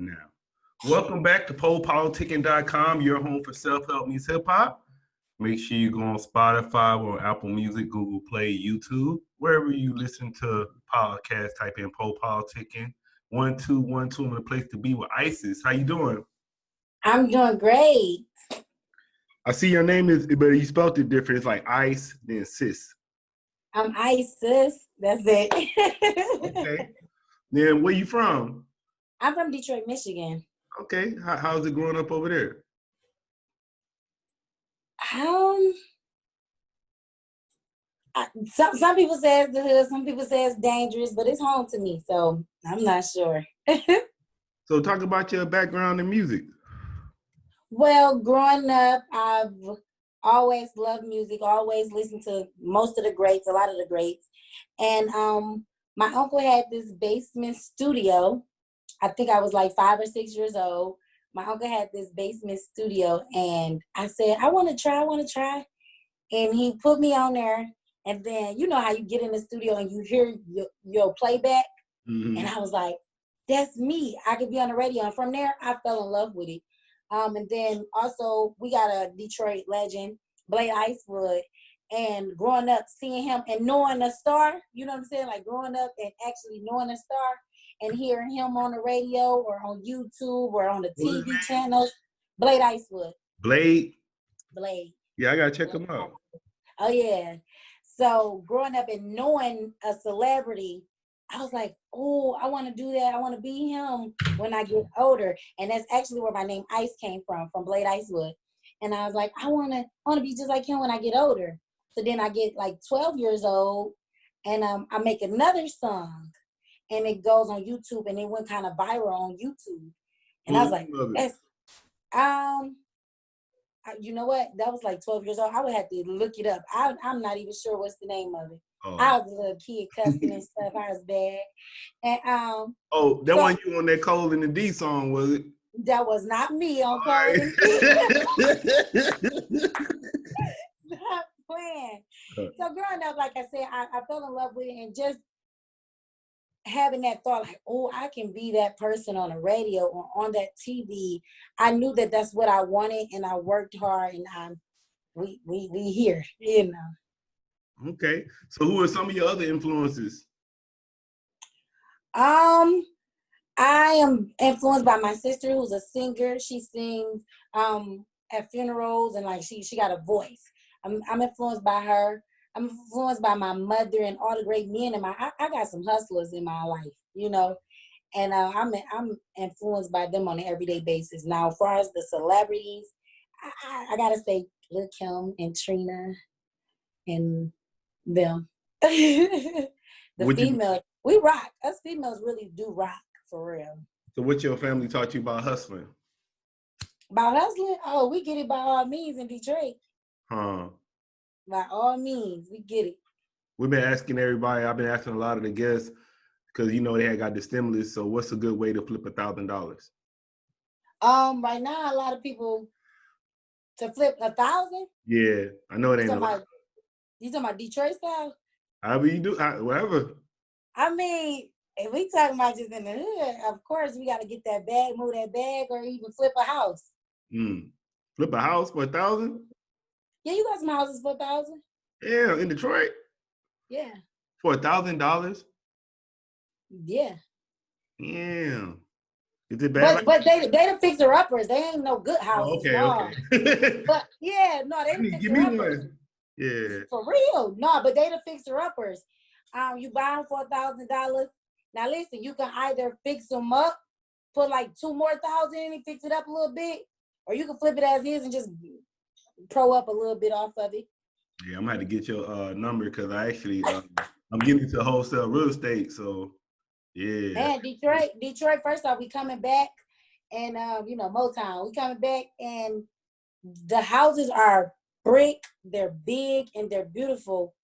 now. Welcome back to PoPolitickin.com, your home for self-help meets hip-hop. Make sure you go on Spotify or Apple Music, Google Play, YouTube, wherever you listen to podcasts, type in PoPolitickin. 1212, I'm in a place to be with ICEsis. How you doing? I'm doing great. I see your name is, but you spelled it different. It's like Ice, then Sis. I'm ICEsis. That's it. Okay. Then where you from? I'm from Detroit, Michigan. Okay. How's it growing up over there? Some people say it's the hood, some people say it's dangerous, but it's home to me, so I'm not sure. So talk about your background in music. Well, growing up, I've always loved music, always listened to most of the greats, a lot of the greats. And my uncle had this basement studio. I think I was like 5 or 6 years old. My uncle had this basement studio, and I said, I want to try. And he put me on there. And then, you know how you get in the studio and you hear your playback? Mm-hmm. And I was like, that's me. I could be on the radio. And from there, I fell in love with it. And then also, we got a Detroit legend, Blade Icewood. And growing up, seeing him and knowing a star, you know what I'm saying? Like growing up and actually knowing a star and hearing him on the radio or on YouTube or on the TV channels. Blade Icewood. Blade? Blade. Yeah, I got to check him out. Oh, yeah. So growing up and knowing a celebrity, I was like, oh, I want to do that. I want to be him when I get older. And that's actually where my name Ice came from Blade Icewood. And I was like, I want to be just like him when I get older. So then I get like 12 years old and I make another song and it goes on YouTube and it went kind of viral on YouTube. And I was like, that's, you know what? That was like 12 years old. I would have to look it up. I'm not even sure what's the name of it. Oh. I was a little kid cussing and stuff. I was bad. And that one you on that Cole and the D song, was it? That was not me on Cole and the D. Stop playing. So growing up, like I said, I fell in love with it and just having that thought like, oh, I can be that person on the radio or on that TV. I knew that that's what I wanted and I worked hard and we here, you know. Okay. So who are some of your other influences? I am influenced by my sister who's a singer. She sings at funerals and like she got a voice. I'm influenced by her. I'm influenced by my mother and all the great men in I got some hustlers in my life, you know, and I'm influenced by them on an everyday basis. Now, as far as the celebrities, I gotta say Lil' Kim and Trina and them. The females, we rock. Us females really do rock for real. So what your family taught you about hustling? About hustling? Oh, we get it by all means in Detroit. Huh. By all means, we get it. We've been asking everybody. I've been asking a lot of the guests because you know they had got the stimulus. So what's a good way to flip $1,000? Right now a lot of people to flip 1,000. Yeah, I know it ain't. You talking about Detroit style? However you do, whatever. I mean, if we talking about just in the hood, of course we got to get that bag, move that bag, or even flip a house. Flip a house for 1,000? Yeah, you got some houses for 1,000. Yeah, in Detroit. Yeah. For $1,000. Yeah. Yeah. Is it bad? But they the fixer uppers. They ain't no good houses. Okay. But yeah, no, they the fixer uppers. Yeah. For real, no, but they the fixer uppers. You buy them for $1,000. Now listen, you can either fix them up, put like 2 more thousand in and fix it up a little bit, or you can flip it as is and just pro up a little bit off of it. Yeah, I'm gonna have to get your number because I actually I'm getting into wholesale real estate. So yeah. Man, Detroit. First off, we coming back, and you know Motown. We coming back, and the houses are brick. They're big and they're beautiful.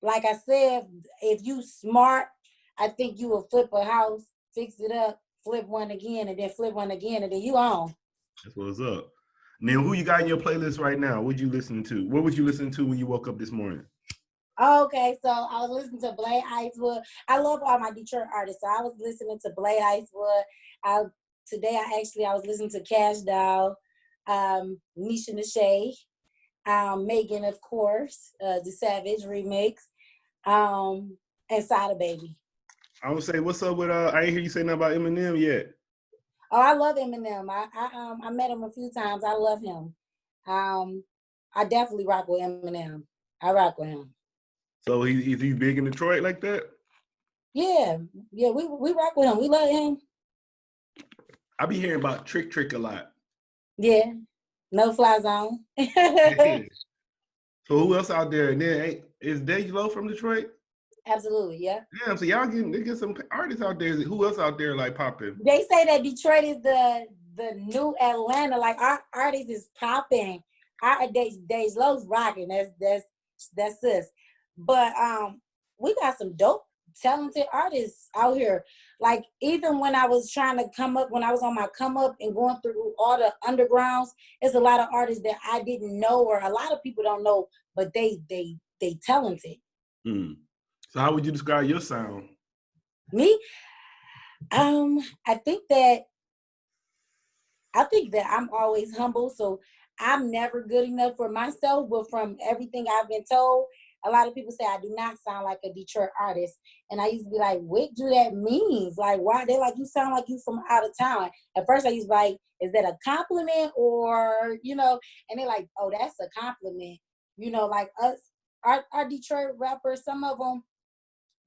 Like I said, if you smart, I think you will flip a house, fix it up, flip one again, and then flip one again, and then you on. That's what's up. Now, who you got in your playlist right now? What you listening to? What would you listen to when you woke up this morning? Okay, so I was listening to Blade Icewood. I love all my Detroit artists, so I was listening to Blade Icewood. I today I was listening to Cash Doll, Nisha Nashay, Megan, of course, the Savage remix, and Sada Baby. I would say, what's up with I ain't hear you say nothing about Eminem yet. Oh, I love Eminem. I met him a few times. I love him. I definitely rock with Eminem. I rock with him. So is he big in Detroit like that? Yeah, we rock with him. We love him. I be hearing about Trick a lot. Yeah, No Fly Zone. Yeah. So who else out there? And then is Dej Low from Detroit? Absolutely, yeah. Damn, so y'all get some artists out there. Who else out there like popping? They say that Detroit is the new Atlanta. Like our artists is popping. Our Dej Low's rocking. That's us. But we got some dope, talented artists out here. Like even when I was trying to come up, when I was on my come up and going through all the undergrounds, there's a lot of artists that I didn't know, or a lot of people don't know, but they talented. So how would you describe your sound? Me? I think that I'm always humble, so I'm never good enough for myself, but from everything I've been told, a lot of people say I do not sound like a Detroit artist. And I used to be like, what do that mean? Like, why? They're like, you sound like you from out of town. At first I used to be like, is that a compliment or, and they're like, oh, that's a compliment. Like us, our Detroit rappers, some of them,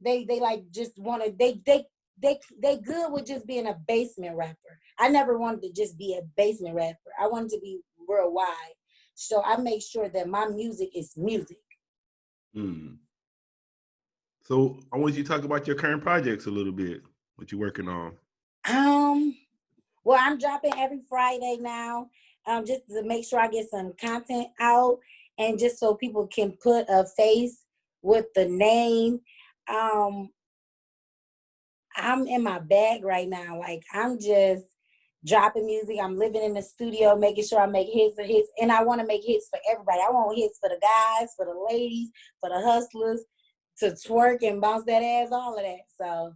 they like just want to, they good with just being a basement rapper. I never wanted to just be a basement rapper. I wanted to be worldwide. So I make sure that my music is music. So I want you to talk about your current projects a little bit. What you're working on? Well, I'm dropping every Friday now, just to make sure I get some content out, and just so people can put a face with the name. I'm in my bag right now. Like I'm just dropping music. I'm living in the studio, making sure I make hits, and I want to make hits for everybody. I want hits for the guys, for the ladies, for the hustlers, to twerk and bounce that ass, all of that. So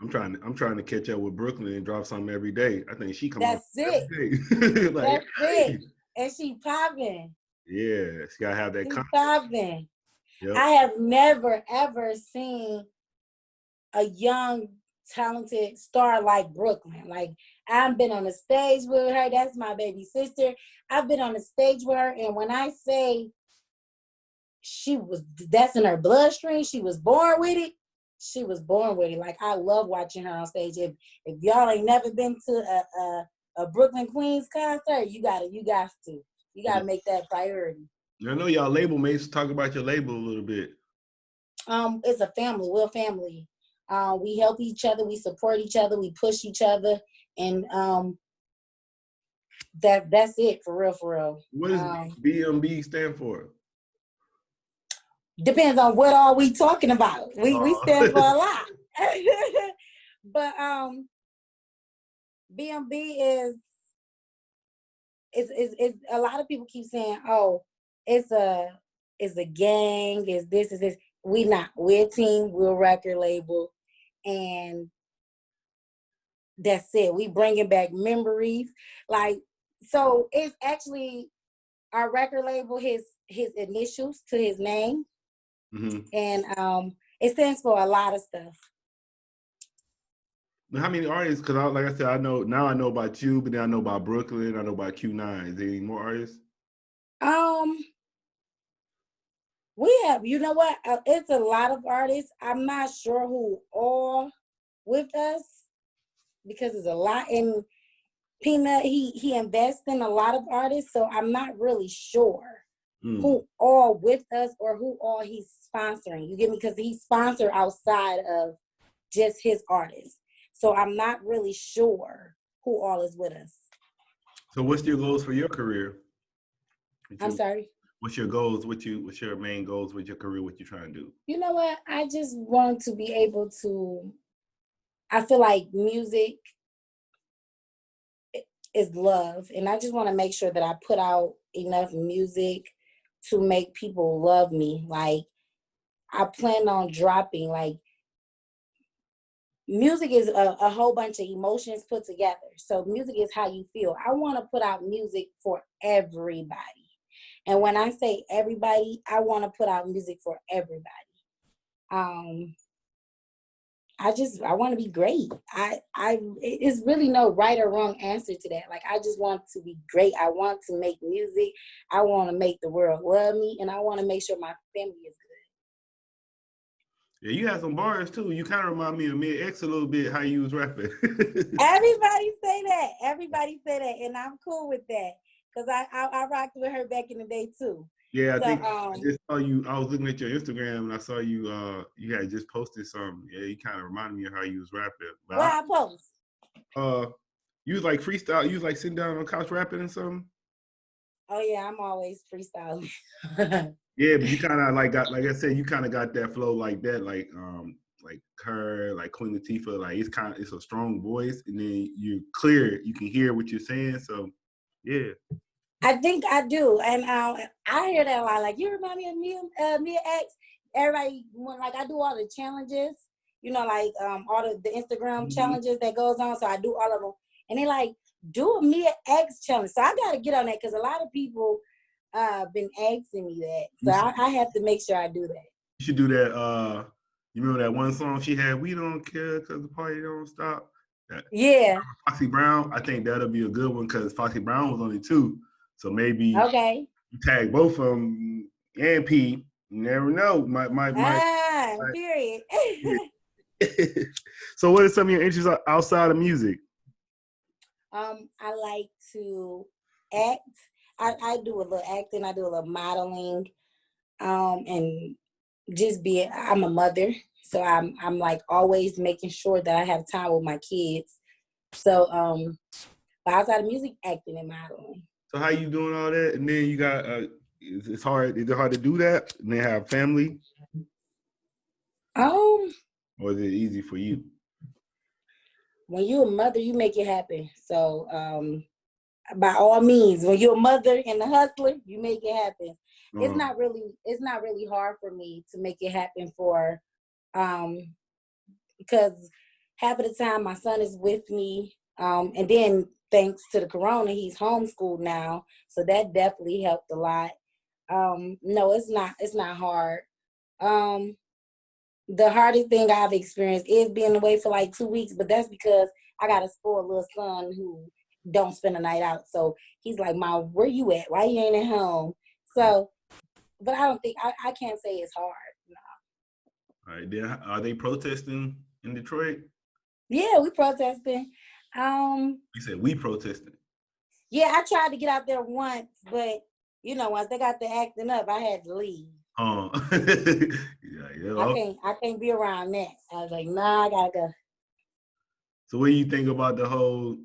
I'm trying to catch up with Brooklyn and drop something every day. I think she comes out every day. Like, that's it. And she popping. Yeah, she gotta have that content. Popping. Yep. I have never ever seen a young talented star like Brooklyn. Like I've been on the stage with her. That's my baby sister. I've been on the stage with her, and when I say that's in her bloodstream, she was born with it. She was born with it. Like I love watching her on stage. If y'all ain't never been to a Brooklyn Queens concert, you got to make that priority. I know y'all label mates. Talk about your label a little bit. It's a family. We're a family. We help each other, we support each other, we push each other, and that's it for real. What does BMB stand for? Depends on what are we talking about. We stand for a lot. But BMB is a lot of people keep saying, oh, it's a gang, is this. We not. We're a team, we're a record label. And that's it. We bringing back memories. Like, so it's actually our record label, his initials to his name. And it stands for a lot of stuff. How many artists? Because like I said, I know about you, but then I know about Brooklyn. I know about Q9. Is there any more artists? We have, you know what? It's a lot of artists. I'm not sure who all with us because there's a lot. And Peanut, he invests in a lot of artists, so I'm not really sure who all with us or who all he's sponsoring. You get me? Because he's sponsored outside of just his artists. So I'm not really sure who all is with us. So what's your goals for your career? I'm sorry? What's your goals? What's your main goals with your career? What you trying to do? You know what? I just want to be able to, I feel like music is love. And I just want to make sure that I put out enough music to make people love me. Like I plan on dropping, like music is a whole bunch of emotions put together. So music is how you feel. I want to put out music for everybody. And when I say everybody, I want to put out music for everybody. Um, I want to be great. It's really no right or wrong answer to that. Like, I just want to be great. I want to make music. I want to make the world love me, and I want to make sure my family is Yeah, you had some bars too. You kind of remind me of Mid X a little bit, how you was rapping. Everybody say that. Everybody say that, and I'm cool with that because I rocked with her back in the day too. Yeah, I So think I just saw you. I was looking at your Instagram and I saw you. You had just posted something. Yeah, you kind of reminded me of how you was rapping. But what I post? you was like freestyle. You was like sitting down on the couch rapping and something. Oh yeah, I'm always freestyling. Yeah, but you kind of like got, like I said, you kind of got that flow like that, like her, like Queen Latifah. Like it's a strong voice, and then you're clear. You can hear what you're saying. So, yeah. I think I do, and I hear that a lot. Like, you remind me of Mia X. Everybody, when like I do all the challenges, you know, like all the Instagram challenges that goes on. So I do all of them, and they like do a Mia X challenge. So I got to get on that because a lot of people been asking me that. So I have to make sure I do that. You should do that. You remember that one song she had? We don't care because the party don't stop. Yeah. Foxy Brown. I think that'll be a good one because Foxy Brown was only 2, so maybe you tag both of them and P. You never know. Period. So, what are some of your interests outside of music? I like to act. I do a little acting. I do a little modeling. And just I'm a mother, so I'm like always making sure that I have time with my kids. So but outside of music, acting and modeling. So how you doing all that? And then you got it's hard. Is it hard to do that and then have family? Or is it easy for you? When you're a mother, you make it happen. So by all means, when you're a mother and a hustler, you make it happen. It's not really hard for me to make it happen for because half of the time my son is with me. And then thanks to the corona, he's homeschooled now. So that definitely helped a lot. No, it's not hard. The hardest thing I've experienced is being away for like 2 weeks, but that's because I got a spoiled little son who don't spend the night out. So he's like, Mom, where you at? Why you ain't at home? So, but I don't think, I can't say it's hard. No. All right, then are they protesting in Detroit? Yeah, we protesting. You said we protesting. Yeah, I tried to get out there once, but you know, once they got the acting up, I had to leave. Yeah. I can't be around that. I was like, nah, I gotta go. So what do you think about the whole,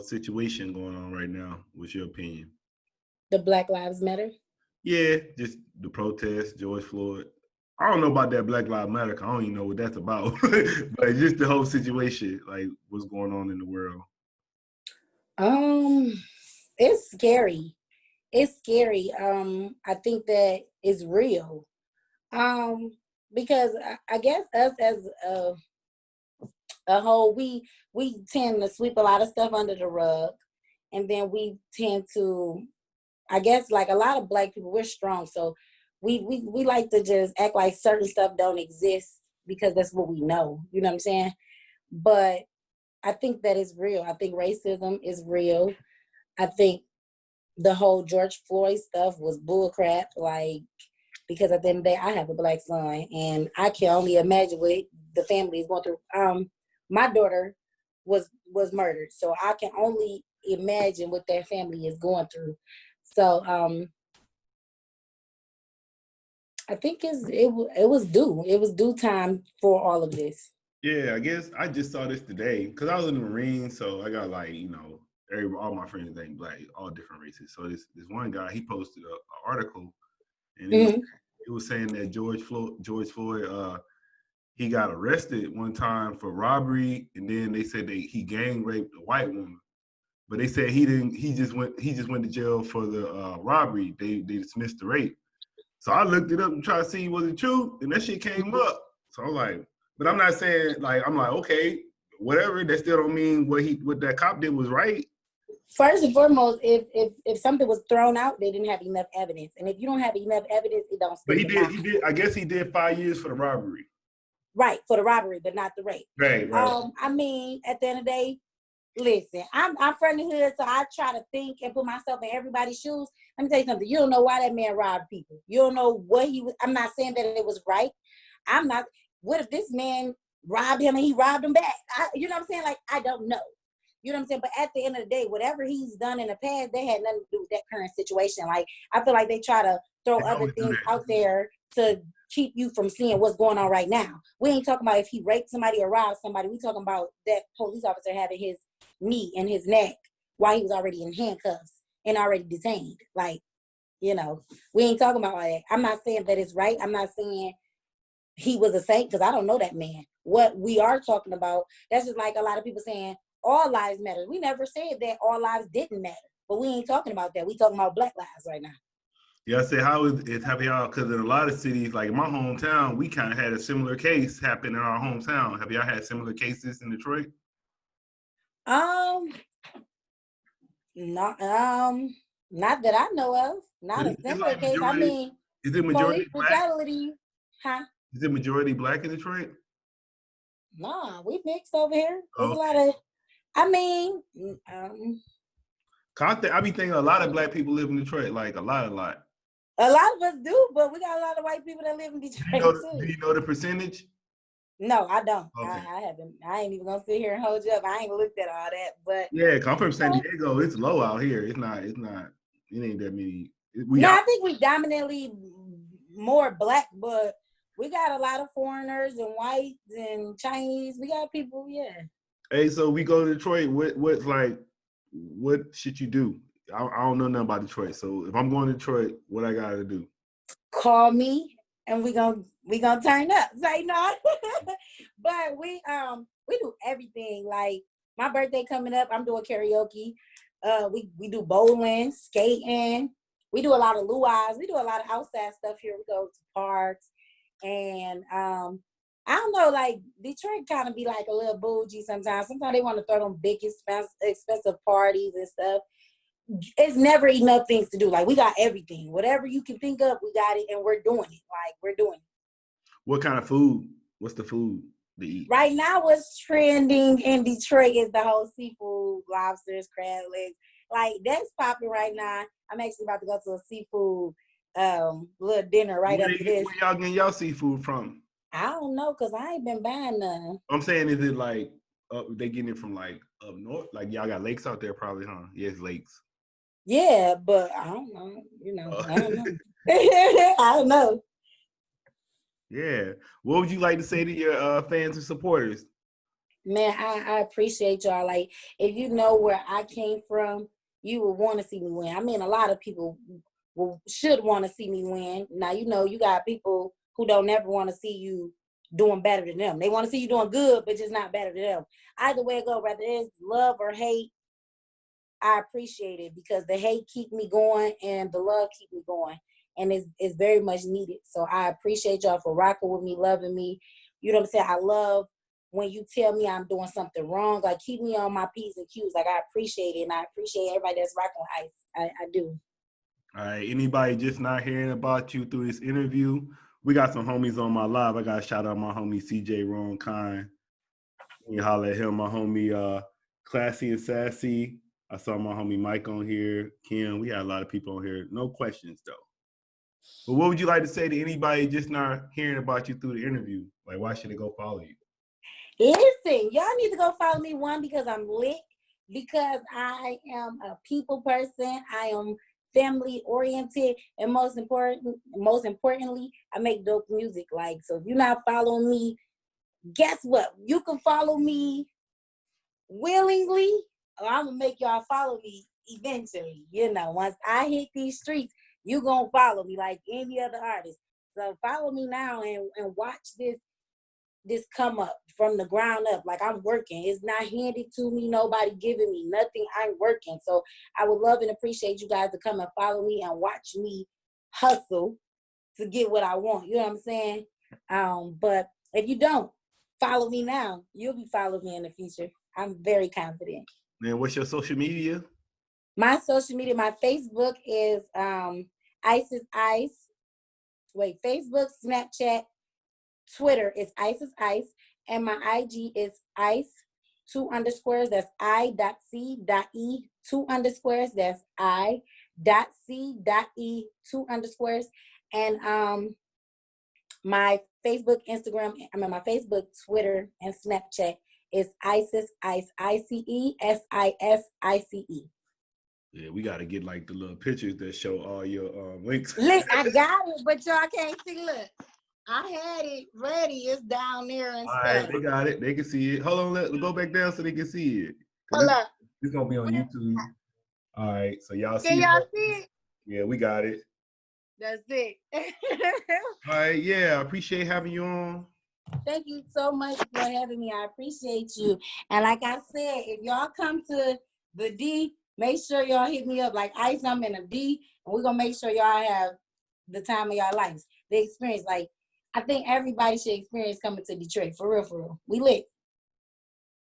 situation going on right now? What's your opinion? The Black Lives Matter? Yeah, just the protest, George Floyd. I don't know about that Black Lives Matter. I don't even know what that's about. But just the whole situation, like what's going on in the world. It's scary. It's scary. I think that it's real. Because I guess us as a whole, we tend to sweep a lot of stuff under the rug, and then we tend to, I guess, like a lot of Black people, we're strong, so we like to just act like certain stuff don't exist because that's what we know. You know what I'm saying? But I think that is real. I think racism is real. I think the whole George Floyd stuff was bullcrap. Like, because at the end of the day, I have a Black son, and I can only imagine what the family is going through. My daughter was murdered, so I can only imagine what that family is going through. So I think it was due. It was due time for all of this. Yeah, I guess I just saw this today because I was in the Marines, so I got like all my friends ain't Black, all different races. So this one guy, he posted an article, and it was saying that George Floyd, he got arrested one time for robbery, and then they said he gang raped a white woman, but they said he didn't. He just went to jail for the robbery. They dismissed the rape. So I looked it up and tried to see was it true, and that shit came up. So I'm like, But I'm not saying like I'm like okay, whatever. That still don't mean what that cop did was right. First and foremost, if something was thrown out, they didn't have enough evidence, and if you don't have enough evidence, it don't But stand behind. he did. I guess he did 5 years for the robbery. Right, for the robbery, but not the rape. Right. I mean, at the end of the day, listen, I'm from the hood, so I try to think and put myself in everybody's shoes. Let me tell you something. You don't know why that man robbed people. You don't know what he was. I'm not saying that it was right. I'm not. What if this man robbed him and he robbed him back? You know what I'm saying? Like, I don't know. You know what I'm saying? But at the end of the day, whatever he's done in the past, they had nothing to do with that current situation. Like, I feel like they try to throw other things out there to keep you from seeing what's going on right now. We ain't talking about if he raped somebody or robbed somebody. We talking about that police officer having his knee in his neck while he was already in handcuffs and already detained. Like, you know, we ain't talking about all that. I'm not saying that it's right. I'm not saying he was a saint because I don't know that man. What we are talking about, that's just like a lot of people saying all lives matter. We never said that all lives didn't matter, but we ain't talking about that. We talking about Black lives right now. Yeah, I say how is it have y'all? Because in a lot of cities, like in my hometown, we kind of had a similar case happen in our hometown. Have y'all had similar cases in Detroit? Not that I know of. Not a similar like case. I mean, is it majority police Black? brutality, huh? Is it majority Black in Detroit? Nah, we mixed over here. There's Okay. a lot of, I mean, I be thinking a lot of Black people live in Detroit, like a lot. a lot of us do, but we got a lot of white people that live in Detroit too. Do you know the percentage? No, I don't. Okay. I haven't. I ain't even gonna sit here and hold you up. I ain't looked at all that, but Yeah, I'm from San Diego. It's low out here. It's not. It ain't that many. I think we dominantly more Black, but we got a lot of foreigners and whites and Chinese. We got people, yeah. Hey, so we go to Detroit. What should you do? I don't know nothing about Detroit. So if I'm going to Detroit, what I gotta do? Call me and we gonna turn up. Say no. But we do everything. Like my birthday coming up, I'm doing karaoke. We do bowling, skating. We do a lot of luau's. We do a lot of outside stuff here. We go to parks and I don't know, like Detroit kind of be like a little bougie sometimes. Sometimes they want to throw them big expensive parties and stuff. It's never enough things to do. Like we got everything. Whatever you can think of, we got it and we're doing it. Like we're doing it. What kind of food? What's the food to eat? Right now what's trending in Detroit is the whole seafood, lobsters, crab legs. Like that's popping right now. I'm actually about to go to a seafood little dinner right after this. Where y'all getting y'all seafood from? I don't know, cause I ain't been buying none. I'm saying, is it like they getting it from like up north? Like y'all got lakes out there, probably, huh? Yes, lakes. Yeah, but I don't know. You know, I don't know. I don't know. Yeah. What would you like to say to your fans and supporters? Man, I appreciate y'all. Like, if you know where I came from, you would want to see me win. I mean, a lot of people should want to see me win. Now, you know, you got people who don't never want to see you doing better than them. They want to see you doing good, but just not better than them. Either way it go, whether it's love or hate, I appreciate it because the hate keep me going and the love keep me going. And it's very much needed. So I appreciate y'all for rocking with me, loving me. You know what I'm saying? I love when you tell me I'm doing something wrong. Like keep me on my P's and Q's. Like I appreciate it. And I appreciate everybody that's rocking with ICE. I do. All right. Anybody just not hearing about you through this interview? We got some homies on my live. I got to shout out my homie CJ Ron Kine. You holler at him, my homie Classy and Sassy. I saw my homie Mike on here. Kim, we had a lot of people on here. No questions though. But what would you like to say to anybody just not hearing about you through the interview? Like, why should they go follow you? Listen, y'all need to go follow me. One, because I'm lit. Because I am a people person. I am family oriented, and most importantly, I make dope music. Like, so if you're not following me, guess what? You can follow me willingly, or I'm gonna make y'all follow me eventually. You know, once I hit these streets, you gonna follow me like any other artist. So follow me now and watch this come up from the ground up. Like I'm working. It's not handed to me. Nobody giving me nothing. I'm working. So I would love and appreciate you guys to come and follow me and watch me hustle to get what I want. You know what I'm saying? But if you don't, follow me now. You'll be following me in the future. I'm very confident. Man, what's your social media? My social media, my Facebook is ICEsis. Wait, Facebook, Snapchat, Twitter is ICEsis, and my IG is ice 2_. That's I.C.E 2_. That's I.C.E 2_. And my Facebook, Instagram, my Facebook, Twitter, and Snapchat is ICEsis, ICESISICE. Yeah, we got to get like the little pictures that show all your links. Look, I got it, but y'all can't see. Look, I had it ready. It's down there and All stuff. right, they got it. They can see it. Hold on, let's go back down so they can see it. Hold up. It's gonna be on YouTube. All right, so y'all see. Can y'all see it? Yeah, we got it. That's it. All right, yeah, I appreciate having you on. Thank you so much for having me. I appreciate you. And like I said, if y'all come to the D, make sure y'all hit me up. Like Ice, I'm in a D, and we're gonna make sure y'all have the time of y'all lives. The experience. Like, I think everybody should experience coming to Detroit. For real, for real. We lit.